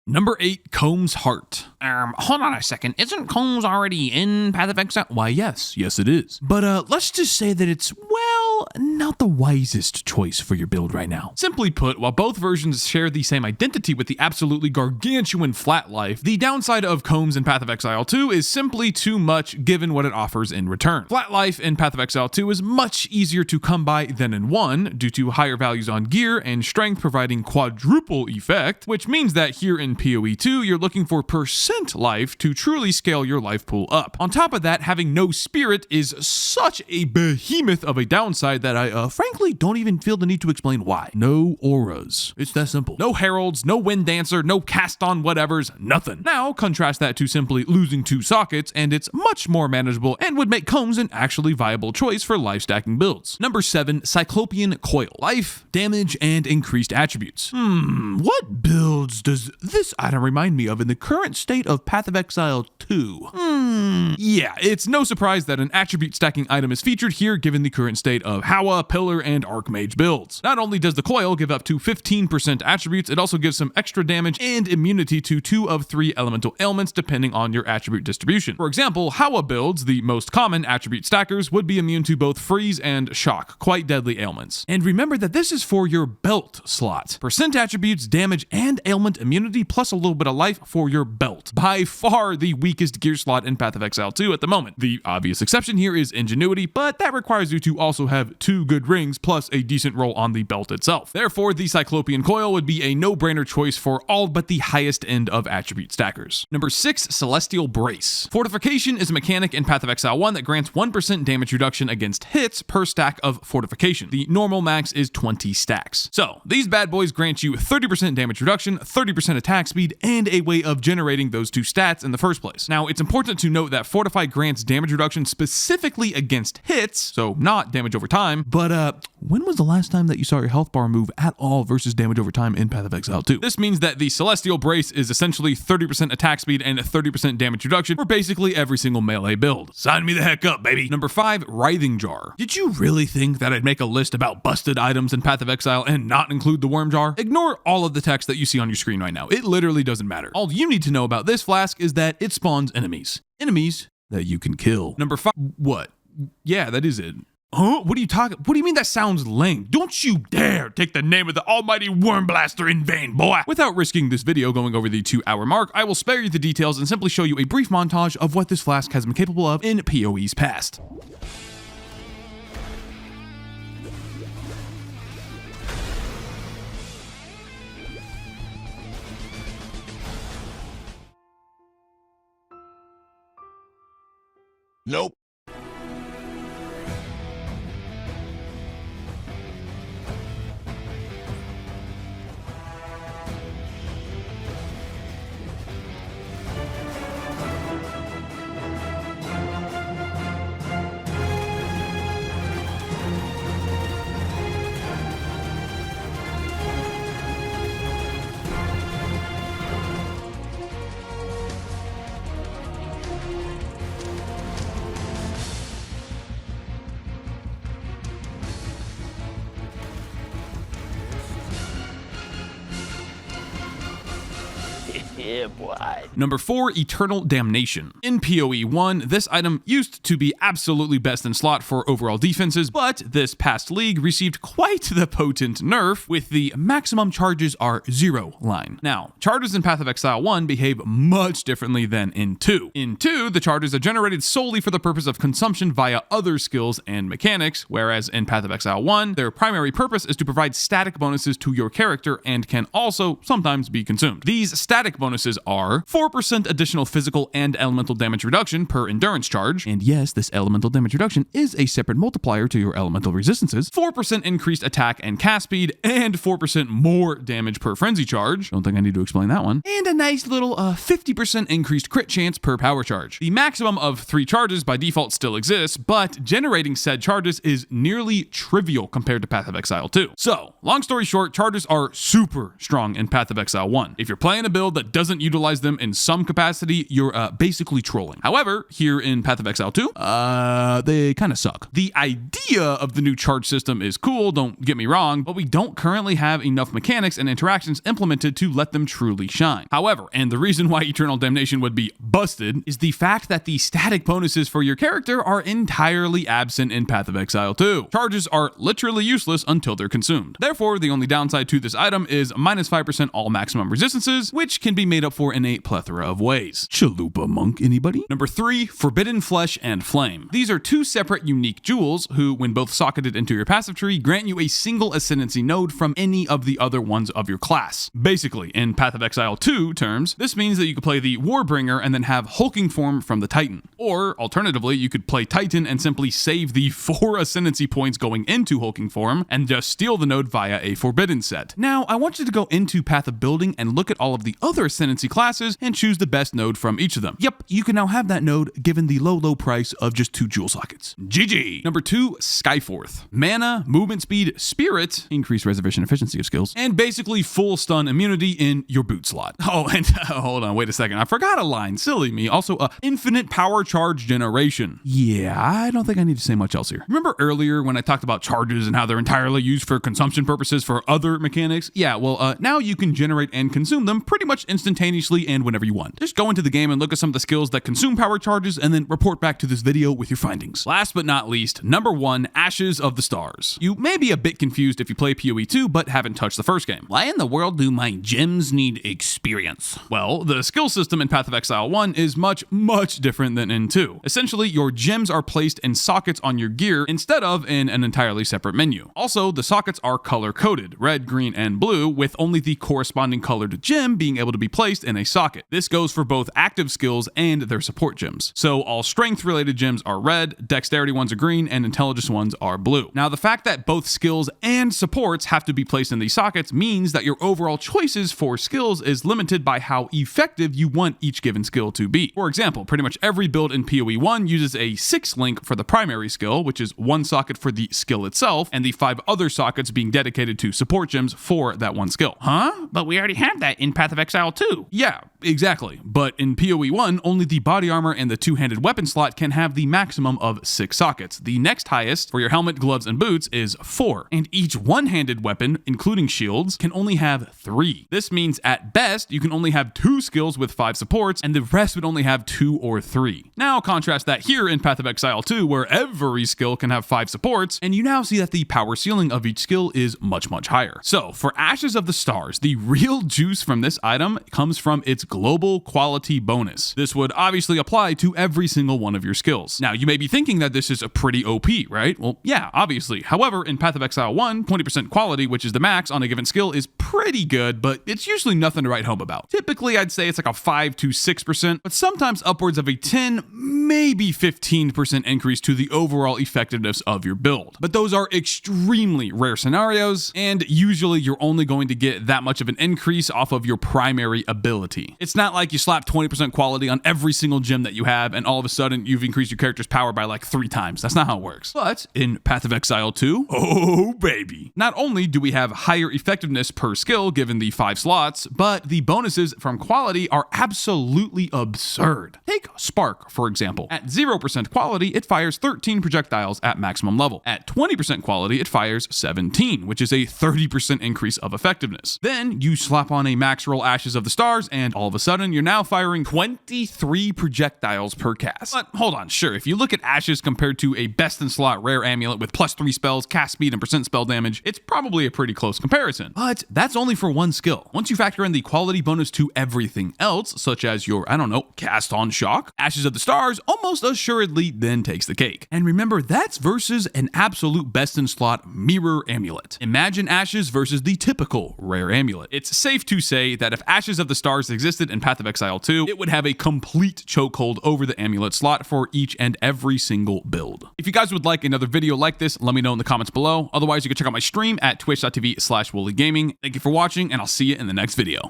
Number 8, Kaom's Heart. Hold on a second. Isn't Combs already in Path of Exile? Why, yes it is. But let's just say that it's, well, not the wisest choice for your build right now. Simply put, while both versions share the same identity with the absolutely gargantuan flat life, the downside of Combs in Path of Exile 2 is simply too much given what it offers in return. Flat life in Path of Exile 2 is much easier to come by than in 1 due to higher values on gear and strength providing quadruple effect, which means that here in PoE2 you're looking for percent life to truly scale your life pool up. On top of that, having no spirit is such a behemoth of a downside that I frankly don't even feel the need to explain why. No auras. It's that simple. No heralds, no wind dancer, no cast on whatevers, nothing. Now contrast that to simply losing 2 sockets and it's much more manageable and would make Combs an actually viable choice for life stacking builds. Number 7, Cyclopean Coil. Life, damage, and increased attributes. What builds does this item remind me of in the current state of Path of Exile 2? Yeah, it's no surprise that an attribute stacking item is featured here given the current state of Hawa, Pillar, and Archmage builds. Not only does the coil give up to 15% attributes, it also gives some extra damage and immunity to 2 of 3 elemental ailments depending on your attribute distribution. For example, Hawa builds, the most common attribute stackers, would be immune to both freeze and shock, quite deadly ailments. And remember that this is for your belt slot. Percent attributes, damage, and ailment immunity plus a little bit of life for your belt. By far the weakest gear slot in Path of Exile 2 at the moment. The obvious exception here is Ingenuity, but that requires you to also have 2 good rings plus a decent roll on the belt itself. Therefore, the Cyclopean Coil would be a no-brainer choice for all but the highest end of attribute stackers. Number 6, Celestial Brace. Fortification is a mechanic in Path of Exile 1 that grants 1% damage reduction against hits per stack of fortification. The normal max is 20 stacks. So, these bad boys grant you 30% damage reduction, 30% attack speed, and a way of generating those 2 stats in the first place. Now, it's important to note that Fortify grants damage reduction specifically against hits, so not damage over time, but when was the last time that you saw your health bar move at all versus damage over time in Path of Exile 2? This means that the Celestial Brace is essentially 30% attack speed and 30% damage reduction for basically every single melee build. Sign me the heck up, baby! Number 5, Writhing Jar. Did you really think that I'd make a list about busted items in Path of Exile and not include the Worm Jar? Ignore all of the text that you see on your screen right now. It literally doesn't matter. All you need to know about this flask is that it spawns enemies. Enemies that you can kill. Number 5, what? Yeah, that is it. Huh? What are you talking? What do you mean that sounds lame? Don't you dare take the name of the almighty Worm Blaster in vain, boy! Without risking this video going over the 2-hour mark, I will spare you the details and simply show you a brief montage of what this flask has been capable of in PoE's past. Nope. Yeah, boy. Number 4, Eternal Damnation. In PoE1, this item used to be absolutely best in slot for overall defenses, but this past league received quite the potent nerf with the maximum charges are 0 line. Now, charges in Path of Exile 1 behave much differently than in 2. In 2, the charges are generated solely for the purpose of consumption via other skills and mechanics, whereas in Path of Exile 1, their primary purpose is to provide static bonuses to your character and can also sometimes be consumed. These static bonuses are 4% additional physical and elemental damage reduction per endurance charge, and yes, this elemental damage reduction is a separate multiplier to your elemental resistances, 4% increased attack and cast speed, and 4% more damage per frenzy charge. Don't think I need to explain that one. And a nice little 50% increased crit chance per power charge. The maximum of 3 charges by default still exists, but generating said charges is nearly trivial compared to Path of Exile 2. So, long story short, charges are super strong in Path of Exile 1. If you're playing a build build that doesn't utilize them in some capacity, you're basically trolling. However, here in Path of Exile 2, they kind of suck. The idea of the new charge system is cool, don't get me wrong, but we don't currently have enough mechanics and interactions implemented to let them truly shine. However, and the reason why Eternal Damnation would be busted is the fact that the static bonuses for your character are entirely absent in Path of Exile 2. Charges are literally useless until they're consumed. Therefore, the only downside to this item is -5% all maximum resistances, which can be made up for in a plethora of ways. Chalupa monk, anybody? Number 3, Forbidden Flesh and Flame. These are two separate unique jewels who, when both socketed into your passive tree, grant you a single ascendancy node from any of the other ones of your class. Basically, in Path of Exile 2 terms, this means that you could play the Warbringer and then have hulking form from the Titan. Or, alternatively, you could play Titan and simply save the 4 ascendancy points going into hulking form and just steal the node via a Forbidden set. Now, I want you to go into Path of Building and look at all of the other ascendancy classes and choose the best node from each of them. Yep, you can now have that node given the low price of just 2 jewel sockets. GG! Number 2, Skyforth. Mana, movement speed, spirit, increased reservation efficiency of skills, and basically full stun immunity in your boot slot. Oh, and hold on, wait a second. I forgot a line. Silly me. Also, infinite power charge generation. Yeah, I don't think I need to say much else here. Remember earlier when I talked about charges and how they're entirely used for consumption purposes for other mechanics? Yeah, well, now you can generate and consume them pretty much instantaneously and whenever you want. Just go into the game and look at some of the skills that consume power charges and then report back to this video with your findings. Last but not least, number 1, Ashes of the Stars. You may be a bit confused if you play PoE2 but haven't touched the first game. Why in the world do my gems need experience? Well, the skill system in Path of Exile 1 is much different than in 2. Essentially, your gems are placed in sockets on your gear instead of in an entirely separate menu. Also, the sockets are color-coded, red, green, and blue, with only the corresponding colored gem being able to be placed in a socket. This goes for both active skills and their support gems. So all strength-related gems are red, dexterity ones are green, and intelligence ones are blue. Now, the fact that both skills and supports have to be placed in these sockets means that your overall choices for skills is limited by how effective you want each given skill to be. For example, pretty much every build in PoE1 uses a 6-link for the primary skill, which is 1 socket for the skill itself, and the 5 other sockets being dedicated to support gems for that one skill. Huh? But we already have that in Path of Exile 2. Yeah, exactly. But in PoE1, only the body armor and the 2-handed weapon slot can have the maximum of 6 sockets. The next highest for your helmet, gloves, and boots is 4. And each one-handed weapon, including shields, can only have 3. This means at best, you can only have 2 skills with 5 supports, and the rest would only have 2 or 3. Now contrast that here in Path of Exile 2, where every skill can have 5 supports, and you now see that the power ceiling of each skill is much higher. So for Ashes of the Stars, the real juice from this item comes from its global quality bonus. This would obviously apply to every single one of your skills. Now you may be thinking that this is a pretty OP, right? Well, yeah, obviously. However, in Path of Exile 1, 20% quality, which is the max on a given skill, is pretty good, but it's usually nothing to write home about. Typically, I'd say it's like a 5 to 6%, but sometimes upwards of a 10, maybe 15% increase to the overall effectiveness of your build. But those are extremely rare scenarios, and usually you're only going to get that much of an increase off of your primary ability. It's not like you slap 20% quality on every single gem that you have, and all of a sudden you've increased your character's power by like 3 times. That's not how it works. But in Path of Exile 2, oh baby. Not only do we have higher effectiveness per skill given the 5 slots, but the bonuses from quality are absolutely absurd. Take Spark, for example. At 0% quality, it fires 13 projectiles at maximum level. At 20% quality, it fires 17, which is a 30% increase of effectiveness. Then you slap on a max roll Ashes of the Stars, and all of a sudden, you're now firing 23 projectiles per cast. But hold on, sure, if you look at Ashes compared to a best-in-slot rare amulet with +3 spells, cast speed, and % spell damage, it's probably a pretty close comparison. But that's only for one skill. Once you factor in the quality bonus to everything else, such as your, cast on shock, Ashes of the Stars almost assuredly then takes the cake. And remember, that's versus an absolute best-in-slot mirror amulet. Imagine Ashes versus the typical rare amulet. It's safe to say that if Ashes of the Stars existed in Path of Exile 2, it would have a complete chokehold over the amulet slot for each and every single build. If you guys would like another video like this, let me know in the comments below. Otherwise, you can check out my stream at twitch.tv/WoolieGaming. Thank you for watching, and I'll see you in the next video.